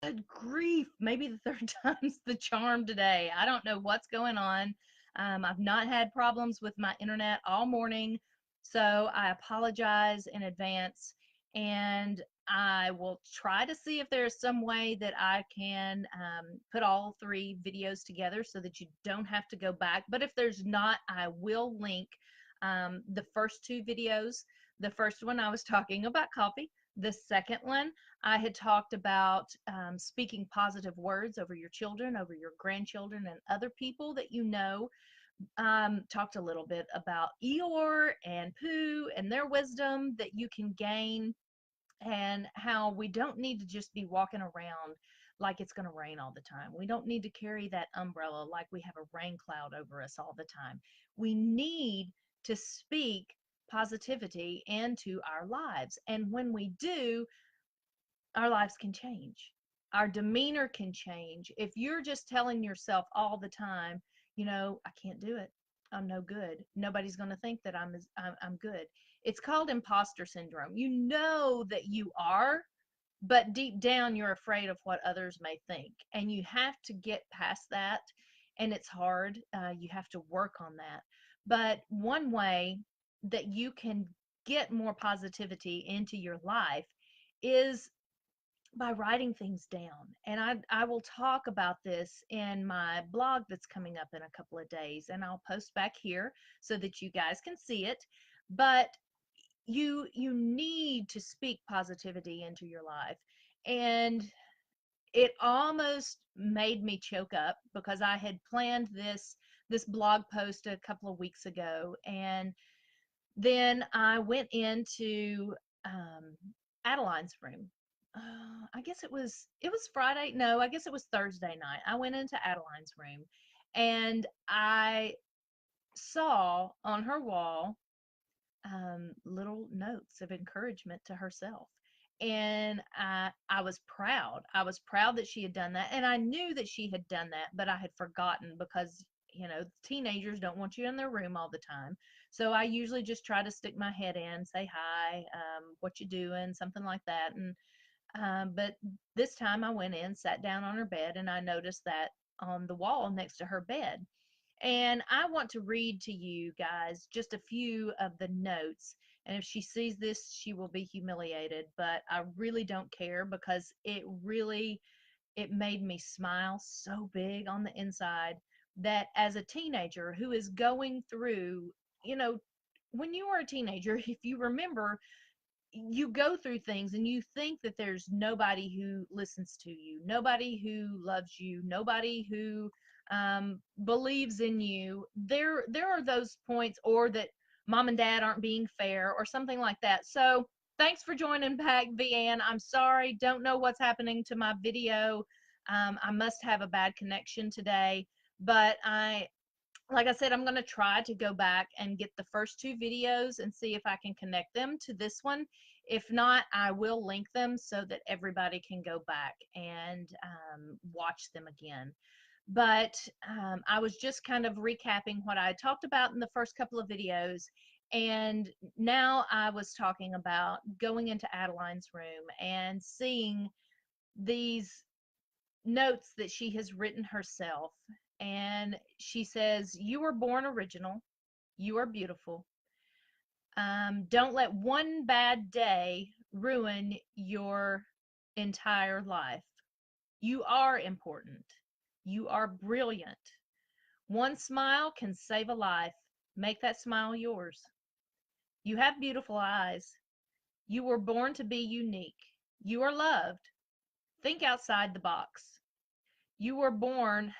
Good grief. Maybe the third time's the charm today. I don't know what's going on. I've not had problems with my internet all morning, so I apologize in advance. And I will try to see if there's some way that I can put all three videos together so that you don't have to go back. But if there's not, I will link the first two videos. The first one I was talking about coffee. The second one I had talked about speaking positive words over your children, over your grandchildren, and other people that you know. Talked a little bit about Eeyore and Pooh and their wisdom that you can gain, and how we don't need to just be walking around like it's going to rain all the time. We don't need to carry that umbrella like we have a rain cloud over us all the time. We need to speak positivity into our lives. And when we do, our lives can change. Our demeanor can change. If you're just telling yourself all the time, I can't do it. I'm no good. Nobody's going to think that I'm good. It's called imposter syndrome. You know that you are, but deep down you're afraid of what others may think. And you have to get past that. And it's hard. You have to work on that. But one way that you can get more positivity into your life is by writing things down. And I will talk about this in my blog that's coming up in a couple of days, and I'll post back here so that you guys can see it. But you need to speak positivity into your life. And it almost made me choke up because I had planned this blog post a couple of weeks ago, and then I went into Adeline's room. I guess it was Friday. No, I guess it was Thursday night. I went into Adeline's room, and I saw on her wall little notes of encouragement to herself. And I was proud. I was proud that she had done that. And I knew that she had done that, but I had forgotten because, teenagers don't want you in their room all the time. So I usually just try to stick my head in, say hi, what you doing, something like that. And but this time I went in, sat down on her bed, and I noticed that on the wall next to her bed. And I want to read to you guys just a few of the notes. And if she sees this, she will be humiliated, but I really don't care because it made me smile so big on the inside that as a teenager who is going through, you know, when you were a teenager, if you remember, you go through things and you think that there's nobody who listens to you, nobody who loves you, nobody who believes in you. There are those points, or that mom and dad aren't being fair, or something like that. So thanks for joining back, VN. I'm sorry, don't know what's happening to my video. I must have a bad connection today, but like I said, I'm going to try to go back and get the first two videos and see if I can connect them to this one. If not, I will link them so that everybody can go back and watch them again. But I was just kind of recapping what I talked about in the first couple of videos. And now I was talking about going into Adeline's room and seeing these notes that she has written herself. And she says, "You were born original. You are beautiful. Don't let one bad day ruin your entire life. You are important. You are brilliant. One smile can save a life. Make that smile yours. You have beautiful eyes. You were born to be unique. You are loved. Think outside the box. You were born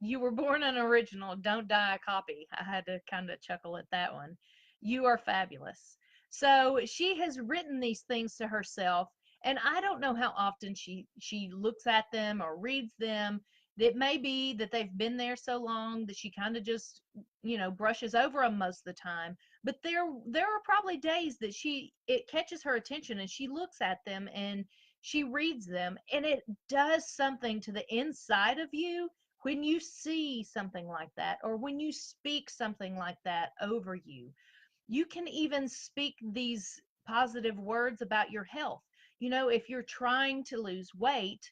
you were born an original. Don't die a copy." I had to kind of chuckle at that one. You are fabulous. So she has written these things to herself, and I don't know how often she looks at them or reads them. It may be that they've been there so long that she kind of just, brushes over them most of the time. But there are probably days that it catches her attention and she looks at them and she reads them, and it does something to the inside of you when you see something like that, or when you speak something like that over you. You can even speak these positive words about your health. If you're trying to lose weight,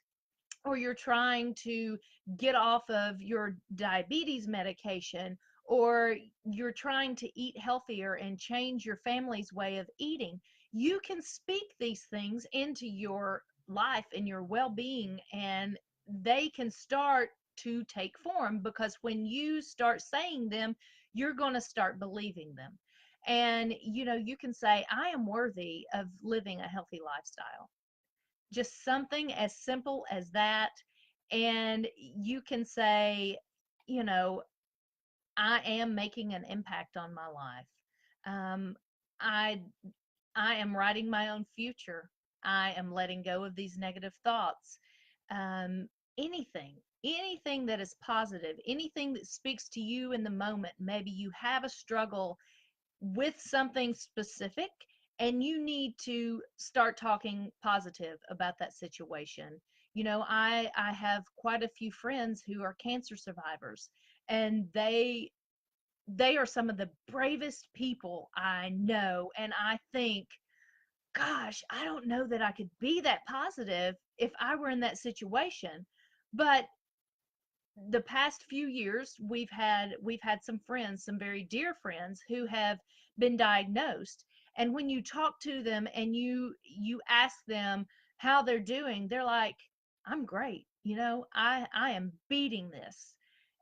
or you're trying to get off of your diabetes medication, or you're trying to eat healthier and change your family's way of eating, you can speak these things into your life and your well-being, and they can start to take form, because when you start saying them, you're going to start believing them. And you can say, I am worthy of living a healthy lifestyle, just something as simple as that. And you can say, you know, I am making an impact on my life. Um, I I am writing my own future. I am letting go of these negative thoughts. Um, anything, anything that is positive, anything that speaks to you in the moment. Maybe you have a struggle with something specific, and you need to start talking positive about that situation. I have quite a few friends who are cancer survivors, and they are some of the bravest people I know. And I think, gosh, I don't know that I could be that positive if I were in that situation. But the past few years, we've had some friends, some very dear friends, who have been diagnosed. And when you talk to them and you ask them how they're doing, they're like, I'm great. I am beating this,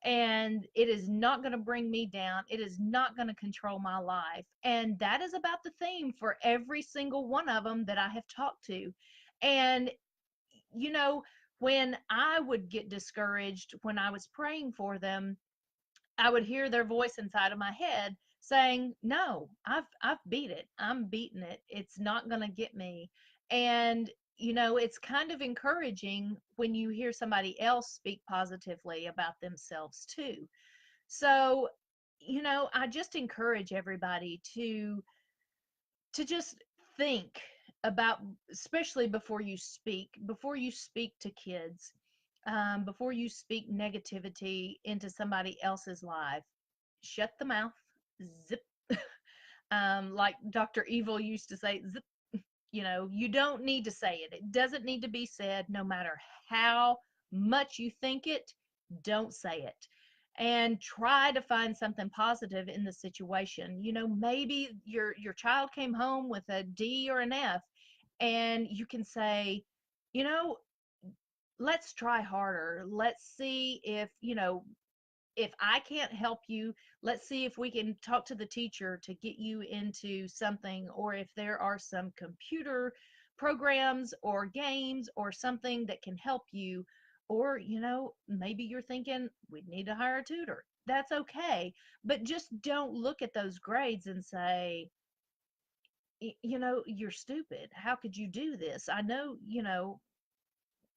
and it is not going to bring me down. It is not going to control my life. And that is about the theme for every single one of them that I have talked to. And you know, when I would get discouraged when I was praying for them, I would hear their voice inside of my head saying, "No, I've beat it. I'm beating it. It's not going to get me." And it's kind of encouraging when you hear somebody else speak positively about themselves too. So, I just encourage everybody to just think about, especially before you speak to kids, before you speak negativity into somebody else's life, shut the mouth, zip. Like Dr. Evil used to say, zip. You don't need to say it. It doesn't need to be said. No matter how much you think it, don't say it. And try to find something positive in the situation. Maybe your child came home with a D or an F, and you can say, you know, let's try harder. Let's see if I can't help you, let's see if we can talk to the teacher to get you into something, or if there are some computer programs or games or something that can help you. Or, maybe you're thinking we need to hire a tutor. That's okay. But just don't look at those grades and say, you're stupid. How could you do this? I know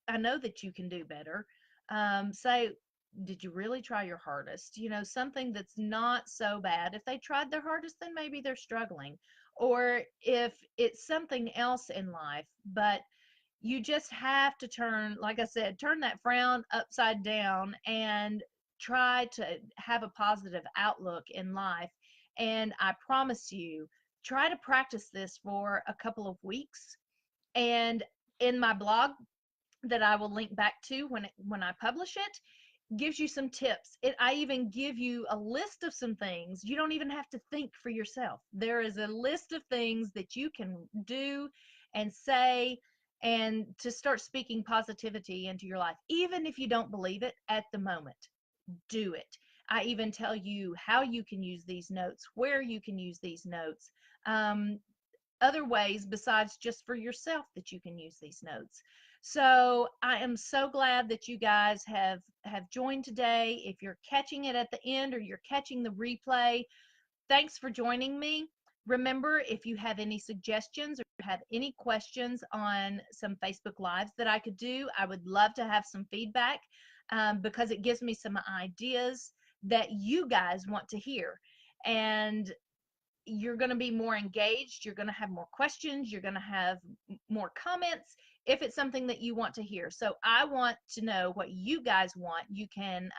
that you can do better. Say, did you really try your hardest? Something that's not so bad. If they tried their hardest, then maybe they're struggling. Or if it's something else in life, but you just have to turn, like I said, turn that frown upside down and try to have a positive outlook in life. And I promise you, try to practice this for a couple of weeks. And in my blog, that I will link back to when I publish it, gives you some tips. I even give you a list of some things. You don't even have to think for yourself. There is a list of things that you can do and say, and to start speaking positivity into your life, even if you don't believe it at the moment. Do it. I even tell you how you can use these notes, where you can use these notes, um, other ways besides just for yourself that you can use these notes. So I am so glad that you guys have joined today. If you're catching it at the end or you're catching the replay, thanks for joining me. Remember, if you have any suggestions or have any questions on some Facebook Lives that I could do, I would love to have some feedback, because it gives me some ideas that you guys want to hear. And you're going to be more engaged. You're going to have more questions. You're going to have more comments if it's something that you want to hear. So I want to know what you guys want. You can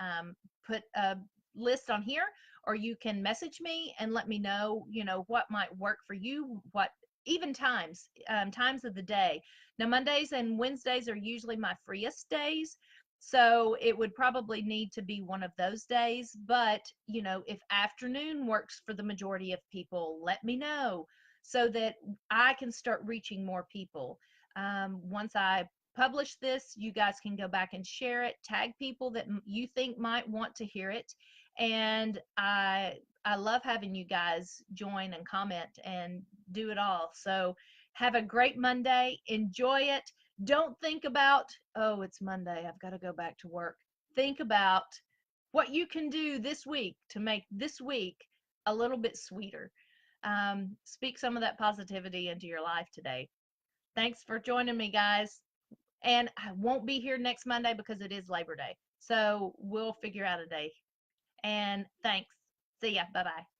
put a list on here, or you can message me and let me know, what might work for you, what even times of the day. Now, Mondays and Wednesdays are usually my freest days. So it would probably need to be one of those days. But, if afternoon works for the majority of people, let me know so that I can start reaching more people. Once I publish this, you guys can go back and share it, tag people that you think might want to hear it. And I love having you guys join and comment and do it all. So have a great Monday. Enjoy it. Don't think about, oh, it's Monday, I've got to go back to work. Think about what you can do this week to make this week a little bit sweeter. Speak some of that positivity into your life today. Thanks for joining me, guys. And I won't be here next Monday because it is Labor Day. So we'll figure out a day. And thanks. See ya. Bye bye.